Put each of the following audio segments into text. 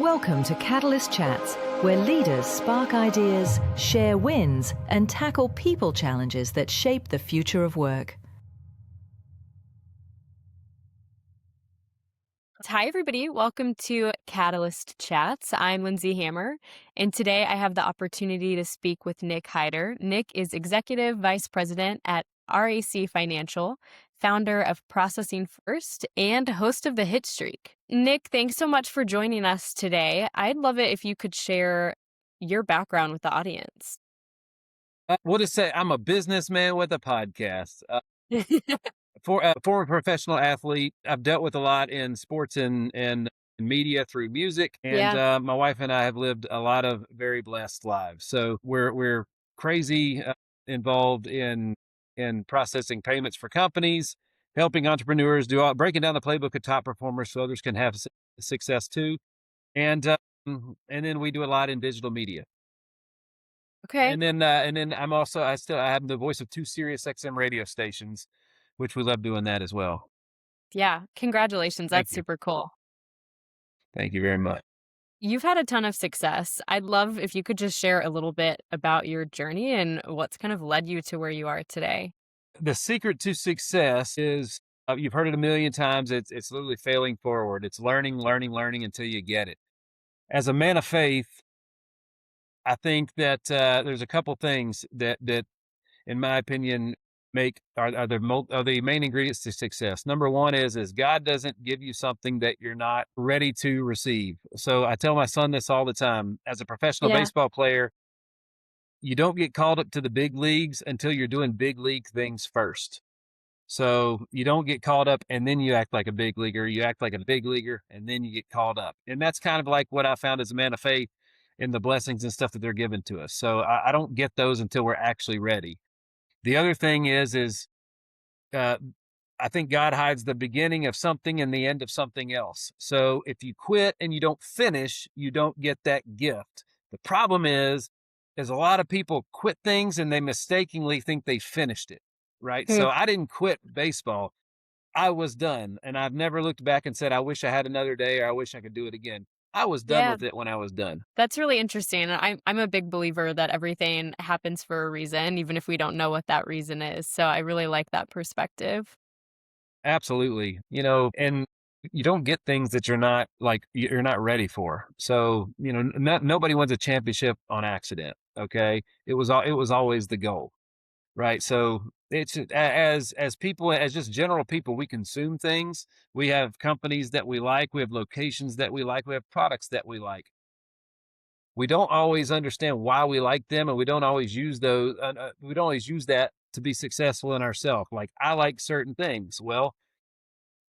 Welcome to Catalyst Chats, where leaders spark ideas, share wins, and tackle people challenges that shape the future of work. Hi, everybody. Welcome to Catalyst Chats. I'm Lindsay Hammer, and today I have the opportunity to speak with Nick Hyder. Nick is Executive Vice President at RAC Financial, founder of Processing First, and host of the Hitstreak. Nick, thanks so much for joining us today. I'd love it if you could share your background with the audience. We'll just say I'm a businessman with a podcast. Former professional athlete. I've dealt with a lot in sports and media through music, and my wife and I have lived a lot of very blessed lives. So we're crazy involved in processing payments for companies, helping entrepreneurs breaking down the playbook of top performers so others can have success too, and then we do a lot in digital media. Okay. And then I have the voice of 2 SiriusXM radio stations, which we love doing that as well. Yeah. Congratulations. Thank That's you. super cool. Thank you very much. You've had a ton of success. I'd love if you could just share a little bit about your journey and what's kind of led you to where you are today. The secret to success is, you've heard it a million times. It's literally failing forward. It's learning until you get it. As a man of faith, I think that there's a couple things that in my opinion are the main ingredients to success. Number one is God doesn't give you something that you're not ready to receive. So I tell my son this all the time. As a professional Yeah. baseball player, you don't get called up to the big leagues until you're doing big league things first. So you don't get called up and then you act like a big leaguer. You act like a big leaguer and then you get called up. And that's kind of like what I found as a man of faith in the blessings and stuff that they're given to us. So I don't get those until we're actually ready. The other thing is I think God hides the beginning of something and the end of something else. So if you quit and you don't finish, you don't get that gift. The problem is a lot of people quit things and they mistakenly think they finished it, right? So I didn't quit baseball. I was done. And I've never looked back and said, I wish I had another day or I wish I could do it again. I was done with it when I was done. That's really interesting. I'm a big believer that everything happens for a reason, even if we don't know what that reason is. So I really like that perspective. Absolutely. And you don't get things that you're not ready for. So, nobody wins a championship on accident. Okay. It was always the goal. Right. So it's as people, as just general people, we consume things. We have companies that we like. We have locations that we like. We have products that we like. We don't always understand why we like them, and we don't always use those. We don't always use that to be successful in ourselves. Like, I like certain things. Well,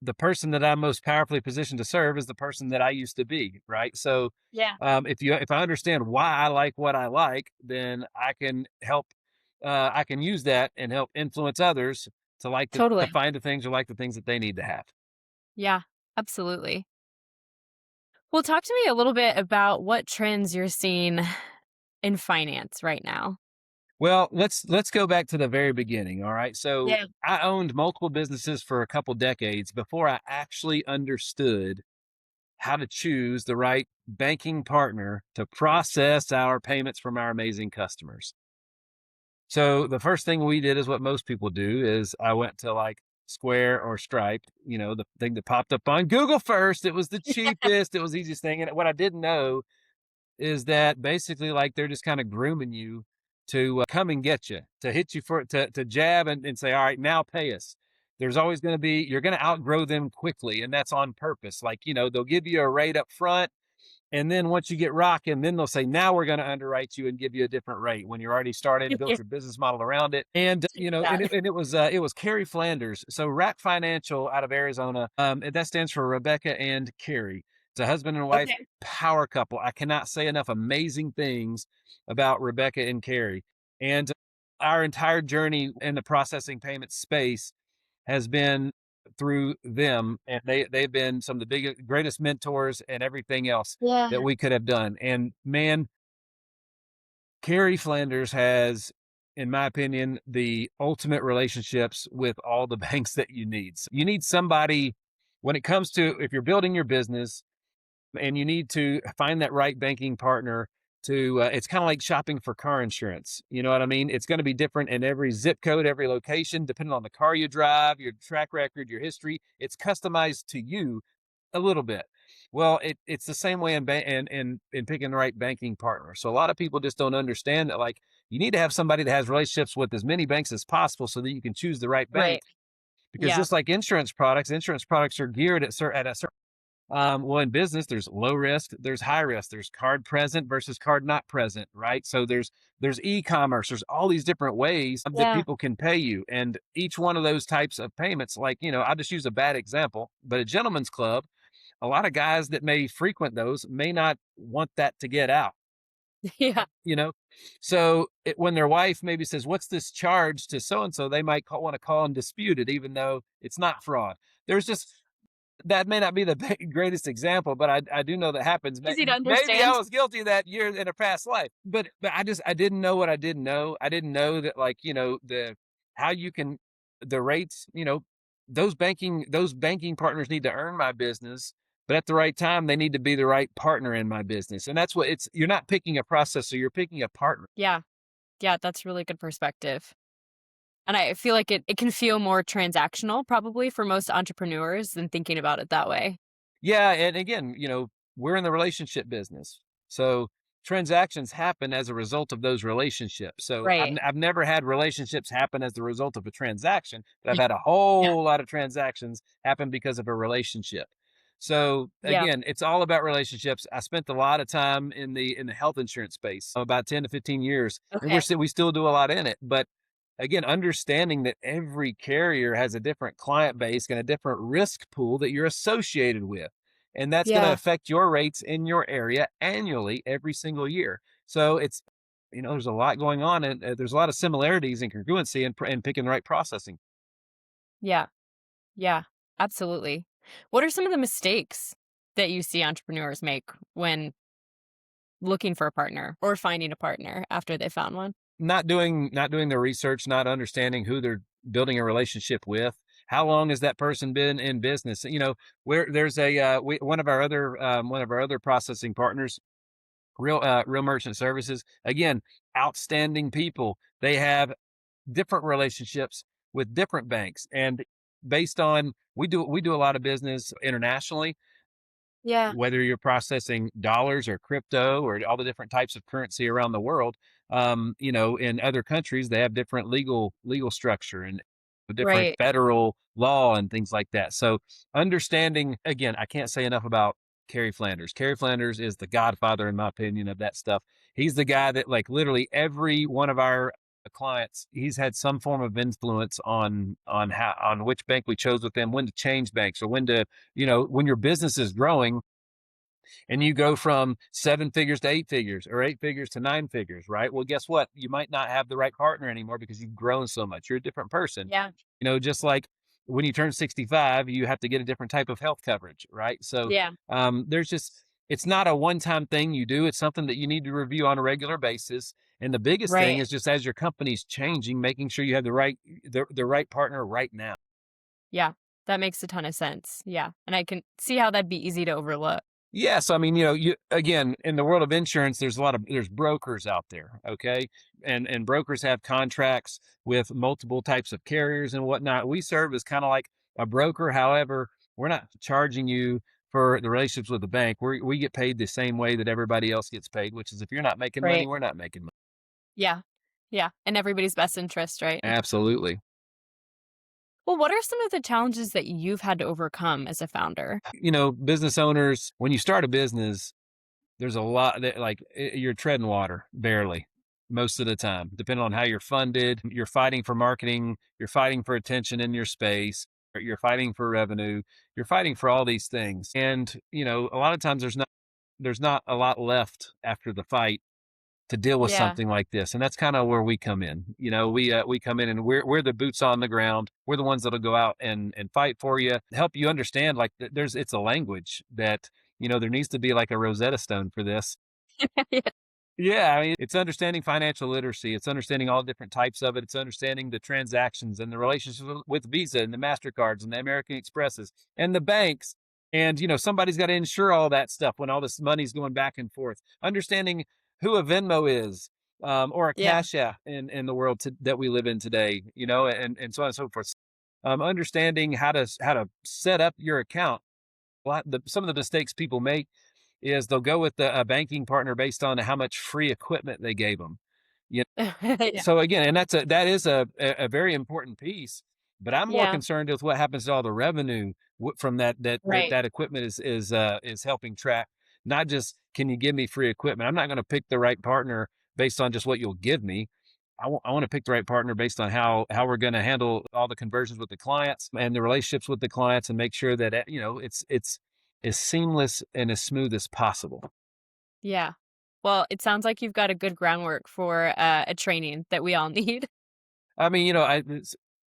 the person that I'm most powerfully positioned to serve is the person that I used to be. Right. So, Yeah. if I understand why I like what I like, then I can help. I can use that and help influence others to Totally. find the things or like the things that they need to have. Yeah, absolutely. Well, talk to me a little bit about what trends you're seeing in finance right now. Well, let's go back to the very beginning. All right. So Yeah. I owned multiple businesses for a couple decades before I actually understood how to choose the right banking partner to process our payments from our amazing customers. So the first thing we did is what most people do is I went to Square or Stripe, the thing that popped up on Google first. It was the cheapest, it was the easiest thing. And what I didn't know is that basically they're just kind of grooming you to come and get you, to hit you to jab and say, all right, now pay us. There's always going to be, you're going to outgrow them quickly. And that's on purpose. They'll give you a rate up front. And then once you get rocking, then they'll say, now we're going to underwrite you and give you a different rate when you're already started and built your business model around it. And, it was Carrie Flanders. So RAC Financial out of Arizona, and that stands for Rebecca and Carrie. It's a husband and wife power couple. I cannot say enough amazing things about Rebecca and Carrie. And our entire journey in the processing payment space has been through them, and they've been some of the biggest, greatest mentors and everything else that we could have done. And man, Carrie Flanders has, in my opinion, the ultimate relationships with all the banks that you need. So you need somebody when it comes to, if you're building your business, and you need to find that right banking partner to it's kind of like shopping for car insurance. You know what I mean? It's going to be different in every zip code, every location, depending on the car you drive, your track record, your history. It's customized to you a little bit. Well, it's the same way in picking the right banking partner. So a lot of people just don't understand that, like, you need to have somebody that has relationships with as many banks as possible so that you can choose the right bank. Right. Because Yeah. just like insurance products are geared at a certain well, in business, there's low risk, there's high risk, there's card present versus card not present, right? So there's e-commerce, there's all these different ways that Yeah. people can pay you, and each one of those types of payments, like, I'll just use a bad example, but a gentleman's club, a lot of guys that may frequent those may not want that to get out. Yeah. You know, so when their wife maybe says, "What's this charge to so and so?" They might want to call and dispute it, even though it's not fraud. There's just that may not be the greatest example, but I do know that happens. Easy to Maybe I understand. was guilty of that year in a past life, but I didn't know what I didn't know. I didn't know that, like, the how you can the rates. Those banking partners need to earn my business, but at the right time they need to be the right partner in my business, and that's what it's. You're not picking a processor, you're picking a partner. Yeah. Yeah, that's really good perspective. And I feel like it can feel more transactional probably for most entrepreneurs than thinking about it that way. Yeah, and again, we're in the relationship business. So transactions happen as a result of those relationships. So I've, Right. n- I've never had relationships happen as the result of a transaction, but I've Y had a Yeah. whole lot of transactions happen because of a relationship. So Yeah. again, it's all about relationships. I spent a lot of time in the health insurance space, about 10 to 15 years, and Okay. we still do a lot in it. But again, understanding that every carrier has a different client base and a different risk pool that you're associated with. And that's going to Yeah. affect your rates in your area annually every single year. So there's a lot going on, and there's a lot of similarities and congruency in picking the right processing. Yeah. Yeah. Absolutely. What are some of the mistakes that you see entrepreneurs make when looking for a partner or finding a partner after they found one? Not doing the research, not understanding who they're building a relationship with. How long has that person been in business? Where there's one of our other processing partners, Real Merchant Services. Again, outstanding people. They have different relationships with different banks, and based on we do a lot of business internationally, Yeah. whether you're processing dollars or crypto or all the different types of currency around the world. In other countries, they have different legal structure and different Right. federal law and things like that. So understanding, again, I can't say enough about Kerry Flanders. Kerry Flanders is the godfather, in my opinion, of that stuff. He's the guy that, like, literally every one of our clients, he's had some form of influence on which bank we chose with them, when to change banks, or when your business is growing and you go from 7 figures to 8 figures, or 8 figures to 9 figures, right? Well, guess what? You might not have the right partner anymore because you've grown so much. You're a different person. Yeah. Just like when you turn 65, you have to get a different type of health coverage, right? So Yeah. it's not a one time thing you do. It's something that you need to review on a regular basis. And the biggest thing Right. is, just as your company's changing, making sure you have the right partner right now. Yeah. That makes a ton of sense. Yeah. And I can see how that'd be easy to overlook. Yes, I mean, you again, in the world of insurance, there's brokers out there, okay? And brokers have contracts with multiple types of carriers and whatnot. We serve as kind of like a broker. However, we're not charging you for the relationships with the bank. We get paid the same way that everybody else gets paid, which is, if you're not making money, Right. we're not making money. Yeah. Yeah. In everybody's best interest, right? Absolutely. Well, what are some of the challenges that you've had to overcome as a founder? Business owners, when you start a business, there's a lot that, like, you're treading water barely most of the time, depending on how you're funded. You're fighting for marketing, you're fighting for attention in your space, or you're fighting for revenue, you're fighting for all these things. And, a lot of times there's not a lot left after the fight to deal with Yeah. something like this. And that's kind of where we come in. We come in, and we're the boots on the ground. We're the ones that'll go out and fight for you, help you understand, like, it's a language that, there needs to be like a Rosetta Stone for this. Yeah. Yeah, I mean, it's understanding financial literacy. It's understanding all different types of it. It's understanding the transactions and the relationships with Visa and the MasterCards and the American Expresses and the banks. And, somebody's got to insure all that stuff when all this money's going back and forth. Understanding who a Venmo is, or a Yeah. Cash App in the world that we live in today, and so on and so forth. Understanding how to set up your account. Some of the mistakes people make is they'll go with a banking partner based on how much free equipment they gave them. Yeah. So again, and that is a very important piece, but I'm more Yeah. concerned with what happens to all the revenue from Right. that equipment is helping track. Not just, can you give me free equipment? I'm not going to pick the right partner based on just what you'll give me. I want to pick the right partner based on how we're going to handle all the conversions with the clients and the relationships with the clients, and make sure that it's as seamless and as smooth as possible. Yeah. Well, it sounds like you've got a good groundwork for a training that we all need. I mean,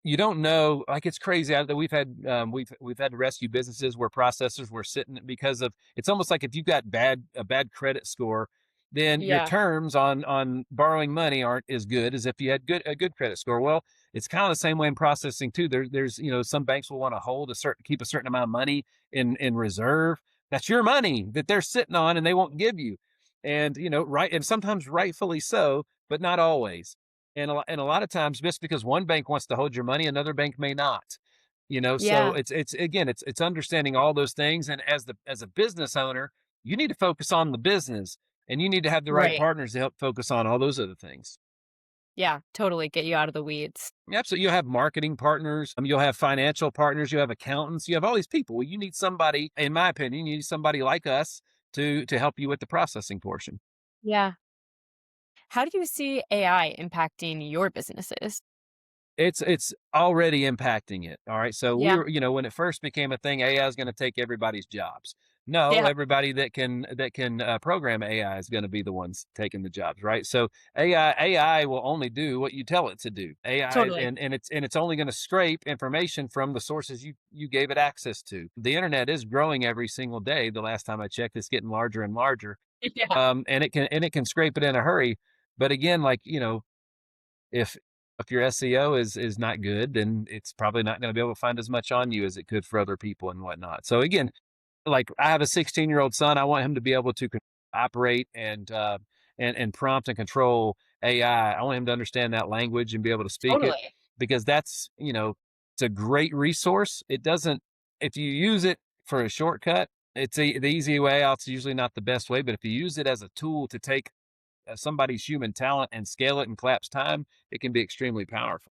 you don't know. Like, it's crazy that we've had to rescue businesses where processors were sitting because of, it's almost like if you've got a bad credit score, then your Yeah. terms on borrowing money aren't as good as if you had a good credit score. Well, it's kind of the same way in processing too. There's some banks will want to keep a certain amount of money in reserve. That's your money that they're sitting on, and they won't give you. And right, and sometimes rightfully so, but not always. And a lot of times, just because one bank wants to hold your money, another bank may not. So Yeah. it's understanding all those things. And as a business owner, you need to focus on the business, and you need to have the right Right. partners to help focus on all those other things. Yeah. Totally get you out of the weeds. Absolutely. You'll have marketing partners, you'll have financial partners, you have accountants, you have all these people. Well, you need somebody, in my opinion, you need somebody like us to help you with the processing portion. Yeah. How do you see AI impacting your businesses? It's already impacting it. All right. So we Yeah. were, when it first became a thing, AI is going to take everybody's jobs. No, Yeah. everybody that can program AI is going to be the ones taking the jobs, right? So AI will only do what you tell it to do. AI, Totally. and it's only going to scrape information from the sources you gave it access to. The internet is growing every single day. The last time I checked, it's getting larger and larger. Yeah. And it can scrape it in a hurry. But again, like, if your SEO is not good, then it's probably not going to be able to find as much on you as it could for other people and whatnot. So again, like, I have a 16-year-old son. I want him to be able to operate and prompt and control AI. I want him to understand that language and be able to speak it, Totally. because it's a great resource. It doesn't If you use it for a shortcut, the easy way out. It's usually not the best way, but if you use it as a tool to take somebody's human talent and scale it and collapse time, it can be extremely powerful.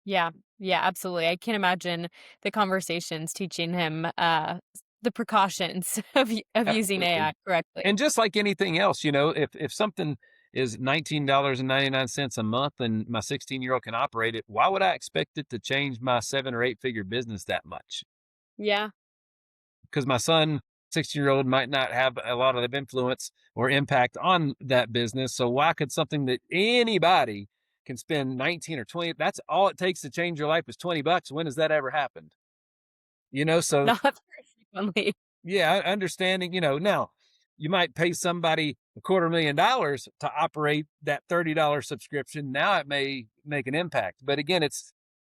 Yeah. Yeah, absolutely. I can imagine the conversations teaching him the precautions of using Absolutely. AI correctly. And just like anything else, if something is $19.99 a month and my 16-year-old can operate it, why would I expect it to change my 7 or 8 figure business that much? Yeah. Because my son, 16-year-old, might not have a lot of influence or impact on that business. So why could something that anybody can spend 19 or 20, that's all it takes to change your life, is $20. When has that ever happened? So Not very frequently. yeah, understanding, now you might pay somebody $250,000 to operate that $30 subscription. Now it may make an impact. But again,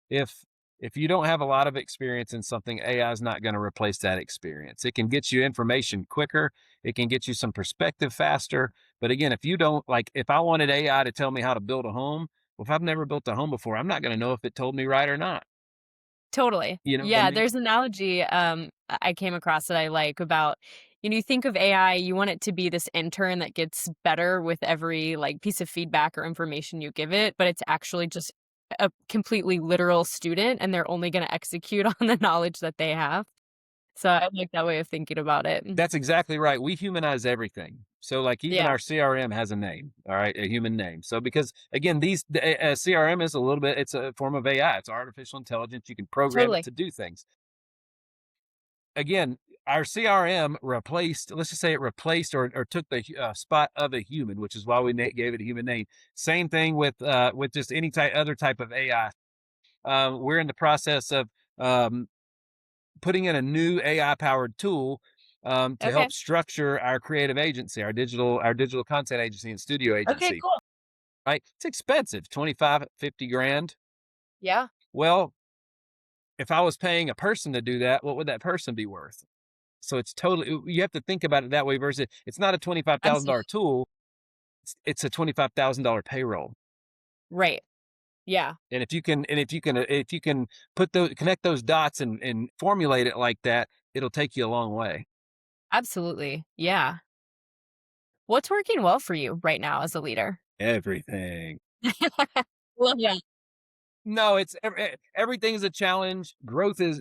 if if you don't have a lot of experience in something, AI is not going to replace that experience. It can get you information quicker. It can get you some perspective faster. But again, if you don't, like, if I wanted AI to tell me how to build a home, well, if I've never built a home before, I'm not going to know if it told me right or not. Totally. You know what I Yeah, mean? there's an analogy, I came across that I like about, you think of AI, you want it to be this intern that gets better with every, like, piece of feedback or information you give it, but it's actually just a completely literal student, and they're only gonna execute on the knowledge that they have. So I like that way of thinking about it. That's exactly right. We humanize everything. So, like, even Yeah, our CRM has a name, all right, a human name. So because again, CRM is it's a form of AI. It's artificial intelligence. You can program it totally. to do things. Again, our CRM replaced, let's just say it replaced or took the spot of a human, which is why we gave it a human name. Same thing with just any other type of AI. We're in the process of um, putting in a new AI powered tool to Okay. help structure our creative agency, our digital content agency and studio Okay, agency. cool. Right? It's expensive, 25, 50 grand. Yeah. Well, if I was paying a person to do that, what would that person be worth? So it's totally, you have to think about it that way versus it's not a $25,000 Absolutely. tool. It's a $25,000 payroll. Right. Yeah. And if you can put those, connect those dots and formulate it like that, it'll take you a long way. Absolutely. Yeah. What's working well for you right now as a leader? Everything. Love that. No, it's everything is a challenge. Growth is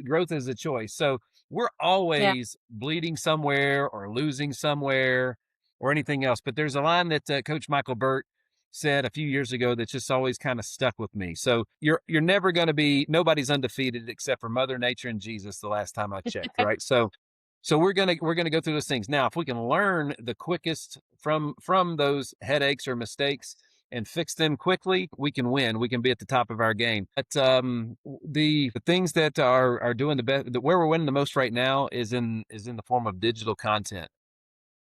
a choice. So we're Yeah. always bleeding somewhere or losing somewhere or anything else. But there's a line that Coach Michael Burt said a few years ago that just always kind of stuck with me. So you're never going to be, nobody's undefeated except for Mother Nature and Jesus. The last time I checked, right? So we're gonna go through those things now. If we can learn the quickest from those headaches or mistakes and fix them quickly, we can win. We can be at the top of our game. But the things that are doing the best, where we're winning the most right now is in the form of digital content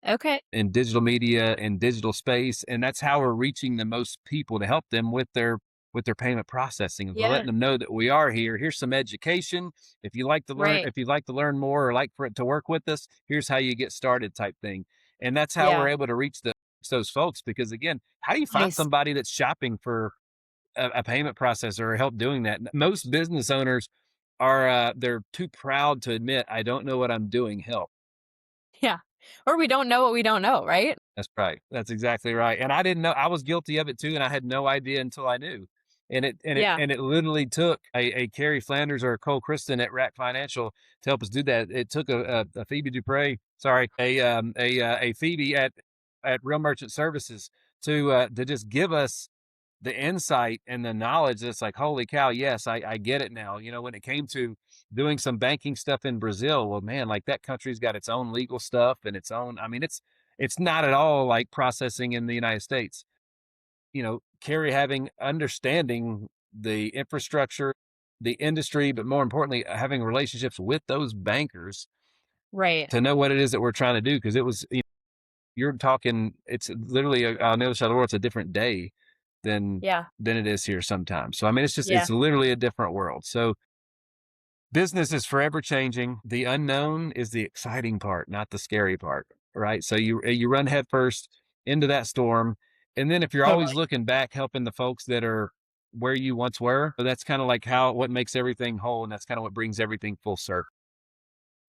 Okay. in digital media and digital space, and that's how we're reaching the most people to help them with their payment processing. We're Yeah. letting them know that we are here. Here's some education. Right. If you'd like to learn more or like for it to work with us, here's how you get started type thing. And that's how we're Yeah. able to reach those folks because again, how do you find Nice. somebody that's shopping for a payment processor or help doing that? Most business owners are they're too proud to admit I don't know what I'm doing. Help. Yeah. Or we don't know what we don't know, right? That's right. That's exactly right. And I didn't know, I was guilty of it too, and I had no idea until I knew. Yeah. And it literally took a Carrie Flanders or a Cole Kristen at Rack Financial to help us do that. It took a Phoebe Dupre, sorry, a Phoebe at Real Merchant Services to just give us the insight and the knowledge that's like, holy cow, yes, I get it now. When it came to doing some banking stuff in Brazil, well, man, like that country's got its own legal stuff and its own, I mean, it's not at all like processing in the United States. Carrie having understanding the infrastructure, the industry, but more importantly, having relationships with those bankers Right. to know what it is that we're trying to do. Cause it was, you're talking, it's literally on the other side of the world, it's a different day than Yeah. than it is here sometimes. So I mean, Yeah. it's literally a different world. So business is forever changing. The unknown is the exciting part, not the scary part, right? So you run headfirst into that storm, and then if you're always Totally. looking back, helping the folks that are where you once were, so that's kind of like what makes everything whole, and that's kind of what brings everything full circle.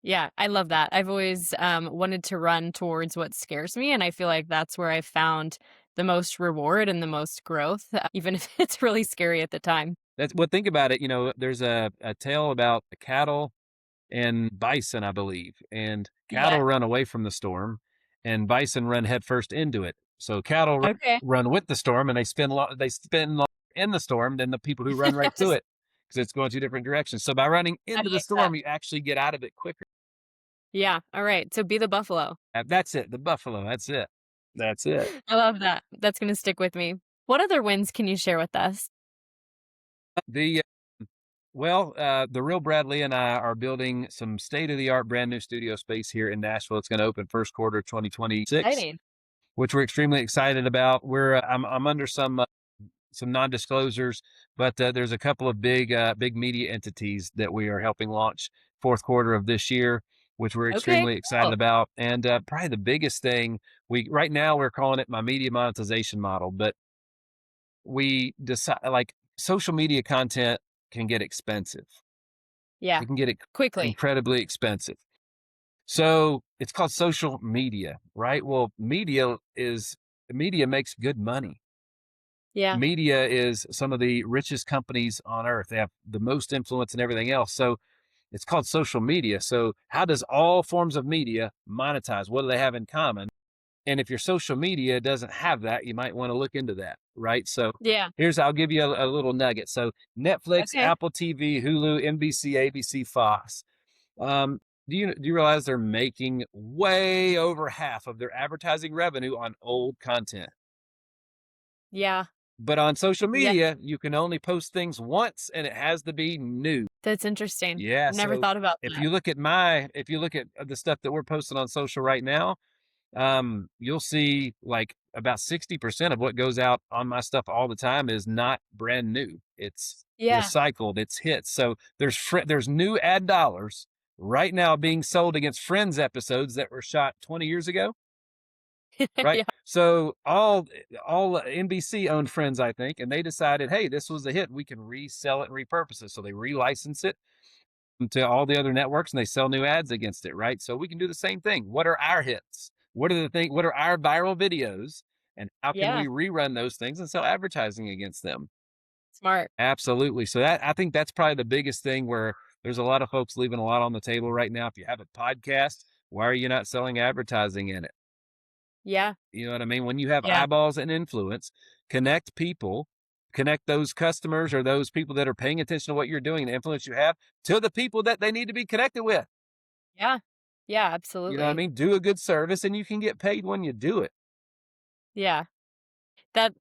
Yeah, I love that. I've always wanted to run towards what scares me, and I feel like that's where I found the most reward and the most growth, even if it's really scary at the time. That's what think about it. There's a tale about cattle and bison, I believe. And Yeah. cattle run away from the storm, and bison run headfirst into it. So cattle Okay. run with the storm, and they spend longer in the storm than the people who run right to Yes, it because it's going two different directions. So by running I into the like that. storm, you actually get out of it quicker. Yeah. All right. So be the buffalo. That's it. The buffalo. That's it. That's it. I love that. That's going to stick with me. What other wins can you share with us? The the real Bradley and I are building some state of the art brand new studio space here in Nashville. It's going to open first quarter 2026, Exciting. which we're extremely excited about. I'm under some non-disclosures, but there's a couple of big media entities that we are helping launch fourth quarter of this year, which we're Okay. extremely excited Cool. about. And probably the biggest thing we right now we're calling it my media monetization model, but we decide like social media content can get expensive. Yeah. It can get Quickly. incredibly expensive. So it's called social media, right? Well, media makes good money. Yeah. Media is some of the richest companies on earth. They have the most influence and everything else. So it's called social media. So how does all forms of media monetize? What do they have in common? And if your social media doesn't have that, you might want to look into that, right? So Yeah. I'll give you a little nugget. So Netflix, Okay. Apple TV, Hulu, NBC, ABC, Fox. Um, do you realize they're making way over half of their advertising revenue on old content? Yeah. But on social Yeah. media, you can only post things once and it has to be new. That's interesting. Yeah. Never So thought about if that. you look at the stuff that we're posting on social right now, you'll see like about 60% of what goes out on my stuff all the time is not brand new. It's Yeah. recycled, it's hits. So there's new ad dollars right now being sold against Friends episodes that were shot 20 years ago. Right. Yeah. So all NBC owned Friends, I think, and they decided, hey, this was a hit. We can resell it and repurpose it. So they relicense it to all the other networks and they sell new ads against it. Right. So we can do the same thing. What are our hits? What are the things? What are our viral videos? And how can Yeah. we rerun those things and sell advertising against them? Smart. Absolutely. So that I think that's probably the biggest thing where there's a lot of folks leaving a lot on the table right now. If you have a podcast, why are you not selling advertising in it? Yeah. You know what I mean? When you have Yeah. eyeballs and influence, connect people, connect those customers or those people that are paying attention to what you're doing, the influence you have to the people that they need to be connected with. Yeah. Yeah. You know what I Absolutely. mean? Do a good service and you can get paid when you do it. Yeah. That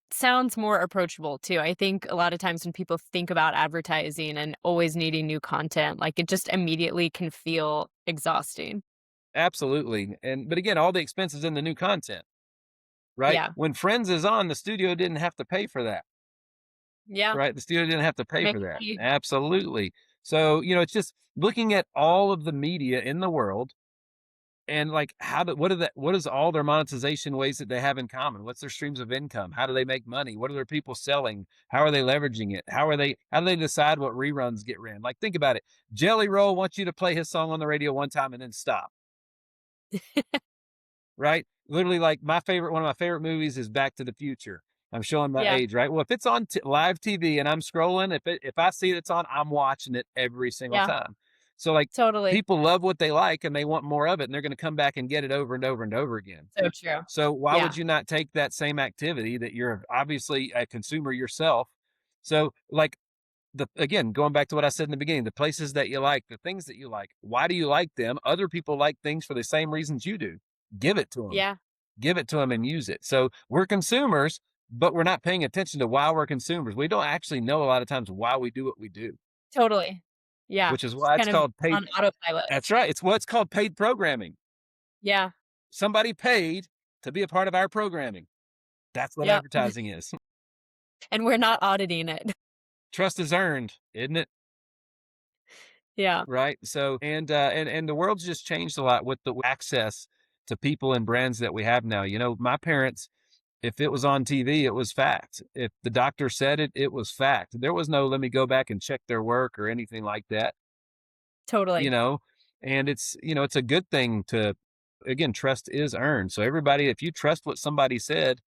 sounds more approachable too. I think a lot of times when people think about advertising and always needing new content, like it just immediately can feel exhausting. Absolutely. But again, all the expenses in the new content, right? Yeah. When Friends is on, the studio didn't have to pay for that. Yeah. Right? The studio didn't have to pay Make for it that. cheap. Absolutely. So, it's just looking at all of the media in the world and like what is all their monetization ways that they have in common? What's their streams of income? How do they make money? What are their people selling? How are they leveraging it? How do they decide what reruns get ran? Like think about it. Jelly Roll wants you to play his song on the radio one time and then stop. Right? Literally, like one of my favorite movies is Back to the Future. I'm showing my Yeah. age, right? Well, if it's on live TV and I'm scrolling, if I see it's on, I'm watching it every single Yeah. time. So like Totally. people love what they like and they want more of it, and they're going to come back and get it over and over and over again. So true. So why would Yeah. you not take that same activity that you're obviously a consumer yourself? So like again, going back to what I said in the beginning, the places that you like, the things that you like, why do you like them? Other people like things for the same reasons you do. Give it to them. Yeah. Give it to them and use it. So we're consumers, but we're not paying attention to why we're consumers. We don't actually know a lot of times why we do what we do, Totally. Yeah. which is Just why it's kind of called paid. on autopilot. That's right. It's what's called paid programming. Yeah. Somebody paid to be a part of our programming. That's what Yep. advertising is. And we're not auditing it. Trust is earned, isn't it? Yeah. Right. So, and the world's just changed a lot with the access to people and brands that we have now. My parents, if it was on TV, it was fact. If the doctor said it, it was fact. There was no, let me go back and check their work or anything like that, you Totally. know, and it's a good thing again, trust is earned. So everybody, if you trust what somebody said,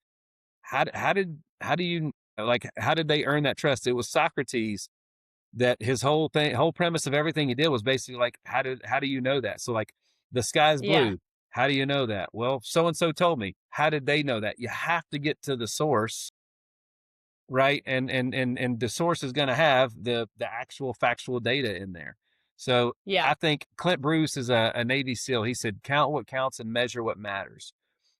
how do you, like, how did they earn that trust? It was Socrates that his whole premise of everything he did was basically like, how do you know that? So like the sky's Yeah. blue. How do you know that? Well, so and so told me. How did they know that? You have to get to the source, right? And the source is going to have the actual factual data in there. So Yeah. I think Clint Bruce is a Navy SEAL. He said, count what counts and measure what matters.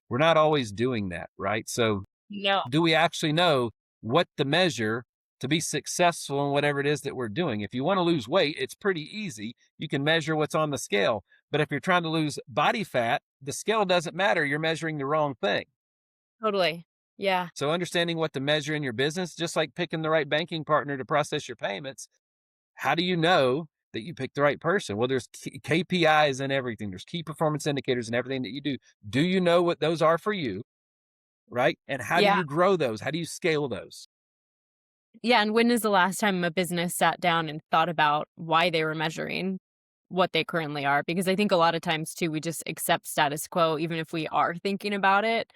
We're not always doing that, right? So No. do we actually know what to measure to be successful in whatever it is that we're doing? If you want to lose weight, it's pretty easy. You can measure what's on the scale. But if you're trying to lose body fat, the scale doesn't matter. You're measuring the wrong thing. Totally. Yeah. So understanding what to measure in your business, just like picking the right banking partner to process your payments, how do you know that you picked the right person? Well, there's KPIs and everything. There's key performance indicators and everything that you do. Do you know what those are for you? Right? And how do Yeah. you grow those? How do you scale those? Yeah. And when is the last time a business sat down and thought about why they were measuring what they currently are? Because I think a lot of times too, we just accept status quo, even if we are thinking about it.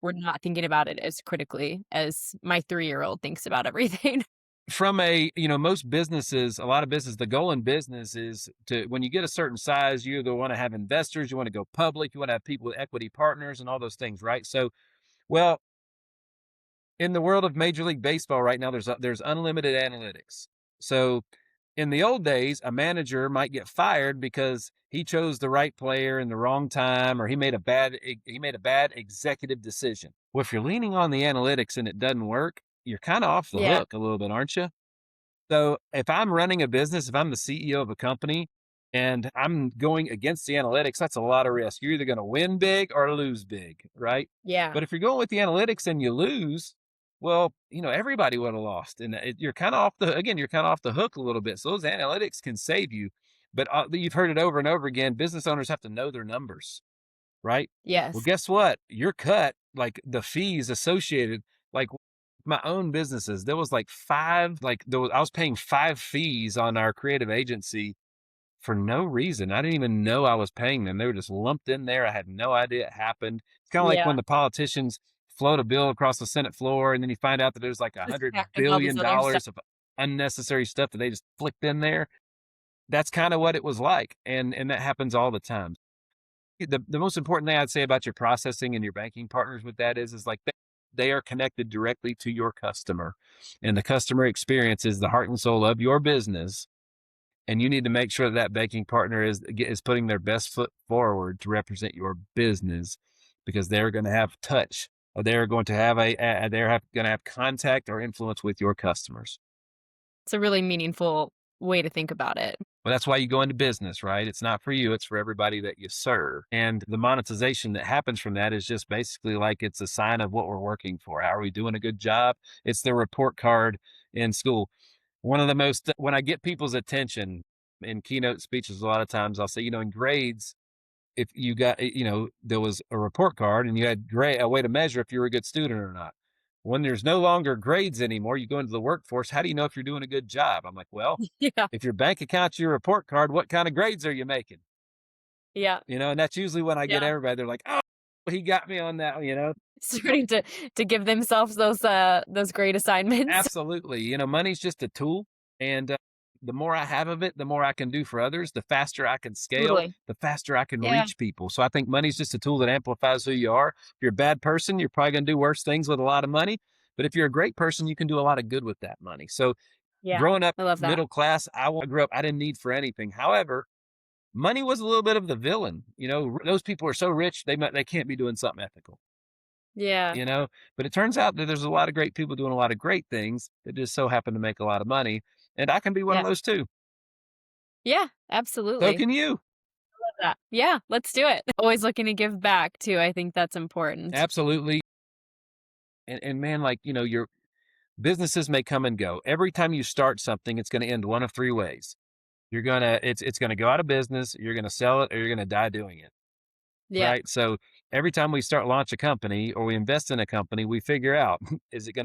We're not thinking about it as critically as my 3-year-old thinks about everything. From most businesses, a lot of business, the goal in business is when you get a certain size, you either want to have investors, you want to go public, you want to have people with equity partners and all those things, right? So, well, in the world of Major League Baseball right now, there's unlimited analytics. So in the old days, a manager might get fired because he chose the right player in the wrong time, or he made a bad executive decision. Well, if you're leaning on the analytics and it doesn't work, you're kind of off the Yeah. hook a little bit, aren't you? So if I'm running a business, if I'm the CEO of a company and I'm going against the analytics, that's a lot of risk. You're either going to win big or lose big, right? Yeah. But if you're going with the analytics and you lose, well, everybody would have lost. And you're kind of off the hook a little bit. So those analytics can save you. But you've heard it over and over again. Business owners have to know their numbers, right? Well, Yes. guess what? Your cut, like the fees associated, like my own businesses, there was like I was paying 5 fees on our creative agency for no reason. I didn't even know I was paying them. They were just lumped in there. I had no idea it happened. It's kind of like Yeah. when the politicians float a bill across the Senate floor and then you find out that there's like a Just hundred packing all this billion other stuff. dollars of unnecessary stuff that they just flicked in there. That's kind of what it was like. And that happens all the time. The most important thing I'd say about your processing and your banking partners with that is like they are connected directly to your customer, and the customer experience is the heart and soul of your business. And you need to make sure that banking partner is putting their best foot forward to represent your business, because they're going to have touch, or they're going to have going to have contact or influence with your customers. It's a really meaningful way to think about it. Well, that's why you go into business, right? It's not for you, it's for everybody that you serve. And the monetization that happens from that is just basically like it's a sign of what we're working for. How are we doing a good job? It's the report card in school. One of the most, when I get people's attention in keynote speeches, a lot of times I'll say, in grades, if you got, there was a report card and you had a way to measure if you were a good student or not. When there's no longer grades anymore, you go into the workforce. How do you know if you're doing a good job? I'm like, well, Yeah. if your bank account's your report card, what kind of grades are you making? Yeah. And that's usually when I get Yeah. everybody. They're like, oh, he got me on that. Starting to give themselves those great assignments. Absolutely. Money's just a tool. And the more I have of it, the more I can do for others, the faster I can scale, Totally. the faster I can Yeah. reach people. So I think money's just a tool that amplifies who you are. If you're a bad person, you're probably going to do worse things with a lot of money. But if you're a great person, you can do a lot of good with that money. So Yeah. growing up I love that. middle class, I grew up, I didn't need for anything. However, money was a little bit of the villain. Those people are so rich, they can't be doing something ethical. Yeah. But it turns out that there's a lot of great people doing a lot of great things that just so happen to make a lot of money. And I can be one of Yeah. those too. Yeah. So Absolutely. can you. Love that. Yeah. Let's do it. Always looking to give back too. I think that's important. Absolutely. And man, like, your businesses may come and go. Every time you start something, it's going to end one of three ways. It's going to go out of business, you're going to sell it, or you're going to die doing it. Yeah. Right. So every time we launch a company or we invest in a company, we figure out,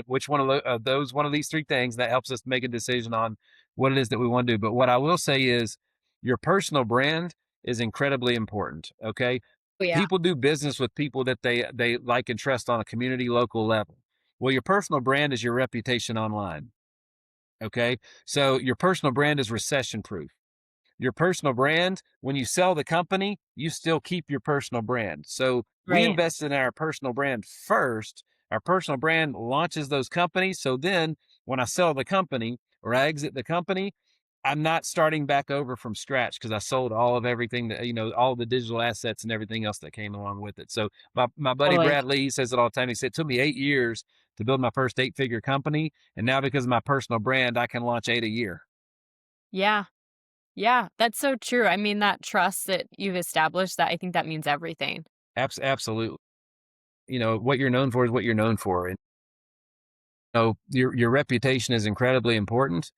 which one of one of these three things, that helps us make a decision on what it is that we want to do. But what I will say is your personal brand is incredibly important. Okay. Oh, yeah. People do business with people that they like and trust on a community local level. Well, your personal brand is your reputation online. Okay. So your personal brand is recession proof. Your personal brand, when you sell the company, you still keep your personal brand. So we Right. invest in our personal brand first. Our personal brand launches those companies. So then when I sell the company or I exit the company, I'm not starting back over from scratch because I sold all of everything that, all the digital assets and everything else that came along with it. So my buddy Totally. Brad Lee, he says it all the time. He said, it took me 8 years to build my first 8-figure company. And now because of my personal brand, I can launch 8 a year. Yeah. Yeah. That's so true. I mean, that trust that you've established, that I think that means everything. Absolutely. What you're known for is what you're known for. And your reputation is incredibly important,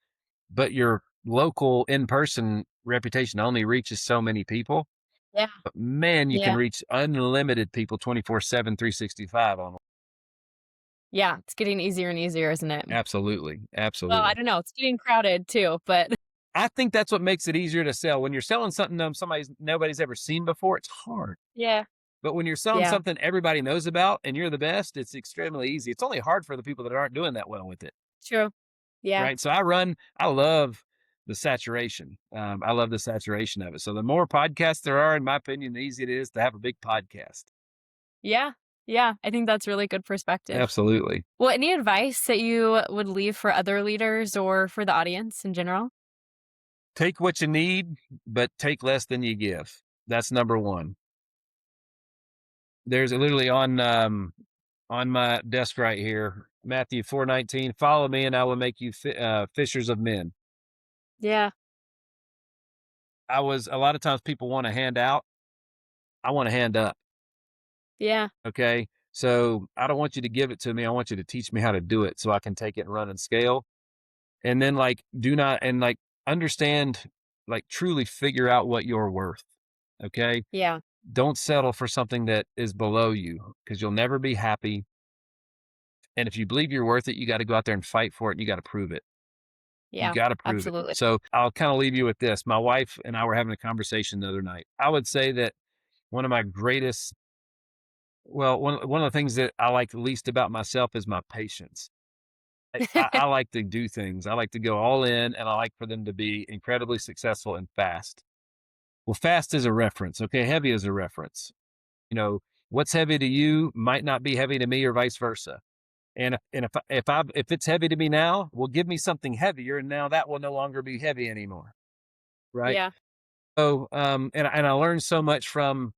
but your local in-person reputation only reaches so many people. Yeah. But man, you can Yeah. reach unlimited people 24/7, 365 on. Yeah. It's getting easier and easier, isn't it? Absolutely. Well, I Absolutely. don't know. It's getting crowded too, but I think that's what makes it easier to sell. When you're selling something nobody's ever seen before, it's hard. yeah. But when you're selling Yeah. something everybody knows about and you're the best, it's extremely easy. It's only hard for the people that aren't doing that well with it. True. Yeah. Right. So I love the saturation. I love the saturation of it. So the more podcasts there are, in my opinion, the easier it is to have a big podcast. Yeah. Yeah. I think that's really good perspective. Absolutely. Well, any advice that you would leave for other leaders or for the audience in general? Take what you need, but take less than you give. That's number one. There's literally on my desk right here, Matthew 4:19. Follow me, and I will make you fishers of men. Yeah. A lot of times people want to hand out. I want to hand up. Yeah. Okay. So I don't want you to give it to me. I want you to teach me how to do it so I can take it and run and scale. And then like, do not, and like, understand like truly figure out what you're worth. Okay. Yeah. Don't settle for something that is below you because you'll never be happy. And if you believe you're worth it, you got to go out there and fight for it. And you got to prove it. You Yeah. got to prove it. Absolutely. So I'll kind of leave you with this. My wife and I were having a conversation the other night. I would say that one of my greatest, well, one of the things that I like the least about myself is my patience. I like to do things. I like to go all in and I like for them to be incredibly successful and fast. Well, fast is a reference. Okay. Heavy is a reference. What's heavy to you might not be heavy to me or vice versa. And if it's heavy to me now, well, give me something heavier, and now that will no longer be heavy anymore, right? Yeah. So, and I learned so much from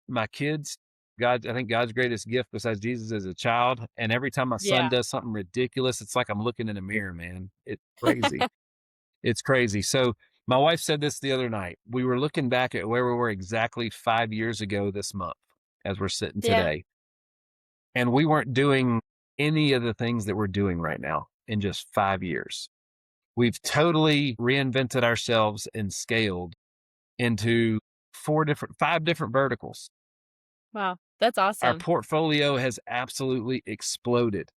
my kids. I think God's greatest gift besides Jesus is a child. And every time my son Yeah. does something ridiculous, it's like I'm looking in a mirror, man. It's crazy. It's crazy. So my wife said this the other night. We were looking back at where we were exactly 5 years ago this month, as we're sitting Yeah. today, and we weren't doing any of the things that we're doing right now in just 5 years. We've totally reinvented ourselves and scaled into 5 different verticals. Wow. That's Our awesome. portfolio has absolutely exploded.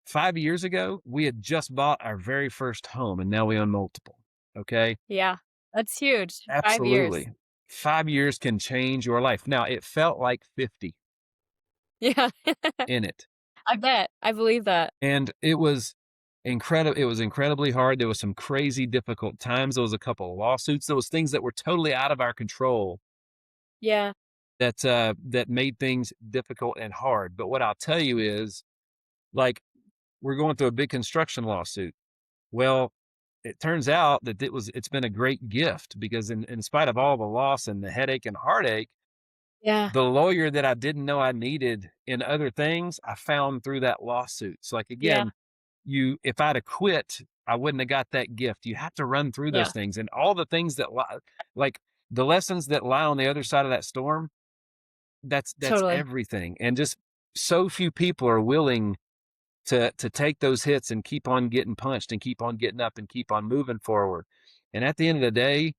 5 years ago, we had just bought our very first home and now we own multiple. Okay. Yeah. That's huge. 5 years. Absolutely. 5 years can change your life. Now, it felt like 50 Yeah. in it. I bet. I believe that. And it was incredible. It was incredibly hard. There was some crazy difficult times. There was a couple of lawsuits. There was things that were totally out of our control Yeah. that made things difficult and hard. But what I'll tell you is, like, we're going through a big construction lawsuit. Well, it turns out that it's been a great gift because in spite of all the loss and the headache and heartache, Yeah. the lawyer that I didn't know I needed in other things, I found through that lawsuit. So, like, Yeah. again, if I'd have quit, I wouldn't have got that gift. You have to run through those Yeah. things and all the things that like the lessons that lie on the other side of that storm. That's Totally. everything. And just so few people are willing to take those hits and keep on getting punched and keep on getting up and keep on moving forward. And at the end of the day,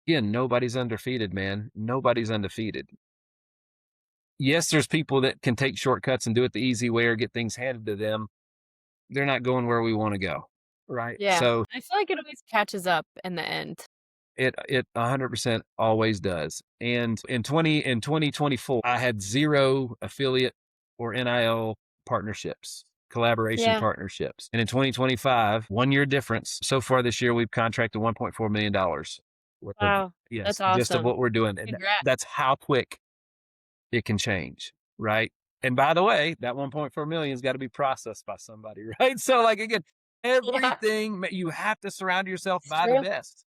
again, nobody's undefeated, man. Nobody's undefeated. Yes, there's people that can take shortcuts and do it the easy way or get things handed to them. They're not going where we want to go. Right. Yeah. So I feel like it always catches up in the end. it 100% always does. And in 2024, I had 0 affiliate or NIL partnerships, collaboration Yeah. partnerships. And in 2025, 1 year difference. So far this year, we've contracted $1.4 million worth of, Wow. yes, That's just of awesome. what we're doing. And Congrats. that's how quick it can change. Right. And by the way, that 1.4 million has got to be processed by somebody. Right. So, like, again, Yeah. everything, you have to surround yourself It's by the true. best,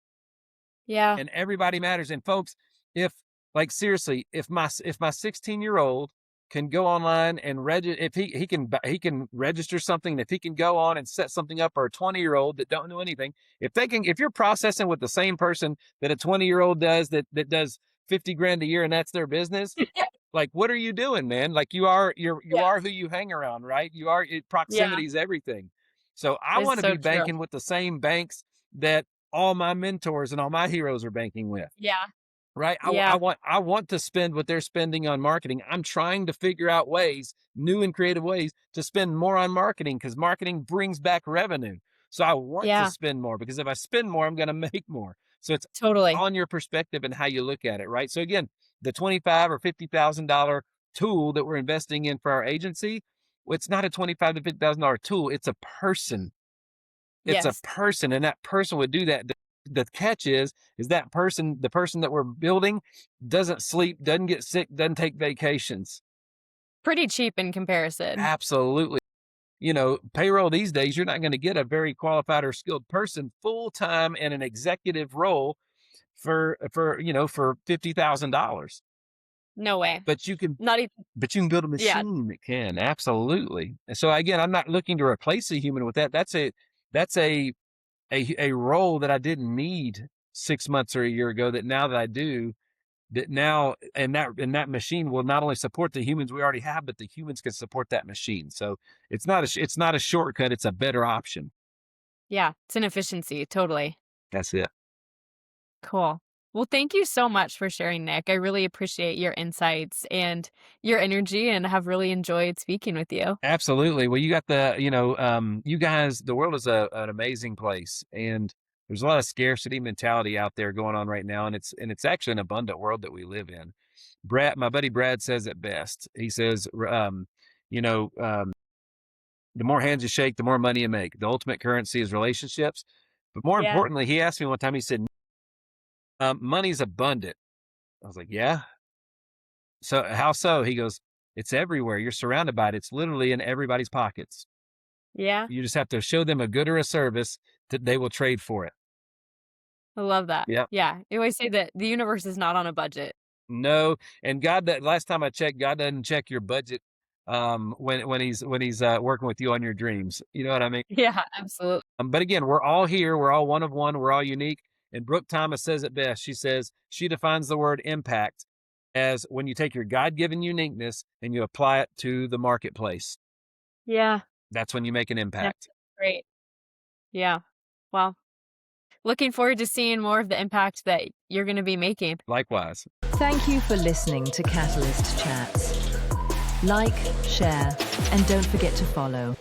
Yeah. and everybody matters. And folks, if like seriously, if my 16-year-old can go online and if he can register something, if he can go on and set something up for a 20-year-old that don't know anything, if you're processing with the same person that a 20-year-old does that does 50 grand a year and that's their business, like, what are you doing, man? Like, you Yeah. are who you hang around, right? Yeah. Proximity is everything. So I It's want to so be true. banking with the same banks that all my mentors and all my heroes are banking with, Yeah. right? Yeah. I want to spend what they're spending on marketing. I'm trying to figure out ways, new and creative ways, to spend more on marketing because marketing brings back revenue. So I want to Yeah. spend more because if I spend more, I'm going to make more. So it's Totally. on your perspective and how you look at it, right? So again, the $25 or $50,000 tool that we're investing in for our agency, well, it's not a $25 to $50,000 tool. It's a person. It's a Yes. person, and that person would do that. The catch is that person, the person that we're building, doesn't sleep, doesn't get sick, doesn't take vacations. Pretty cheap in comparison. Absolutely. Payroll these days, you're not going to get a very qualified or skilled person full time in an executive role for $50,000. No way. But you can Not even. but you can build a Yeah. machine that can, absolutely. And so again, I'm not looking to replace a human with that. That's a role that I didn't need 6 months or a year ago that now that I do, that now and that machine will not only support the humans we already have, but the humans can support that machine. So it's not a shortcut, it's a better option. Yeah. It's an efficiency. Totally. That's it. Cool. Well, thank you so much for sharing, Nick. I really appreciate your insights and your energy and have really enjoyed speaking with you. Absolutely. Well, you got you guys, the world is an amazing place, and there's a lot of scarcity mentality out there going on right now, and it's actually an abundant world that we live in. My buddy Brad says it best. He says, you know, um, the more hands you shake, the more money you make. The ultimate currency is relationships. But more Yeah. importantly, he asked me one time, he said, money's abundant. I was like, yeah. So how so? He goes, it's everywhere. You're surrounded by it. It's literally in everybody's pockets. Yeah. You just have to show them a good or a service that they will trade for it. I love that. Yeah. Yeah. I always say that the universe is not on a budget. No. And God, that last time I checked, God doesn't check your budget when he's working with you on your dreams. You know what I mean? Yeah, absolutely. But again, we're all here. We're all one of one. We're all unique. And Brooke Thomas says it best. She says she defines the word impact as when you take your God-given uniqueness and you apply it to the marketplace. Yeah. That's when you make an Yeah. impact. Great. Yeah. Well, looking forward to seeing more of the impact that you're going to be making. Likewise. Thank you for listening to Catalyst Chats. Like, share, and don't forget to follow.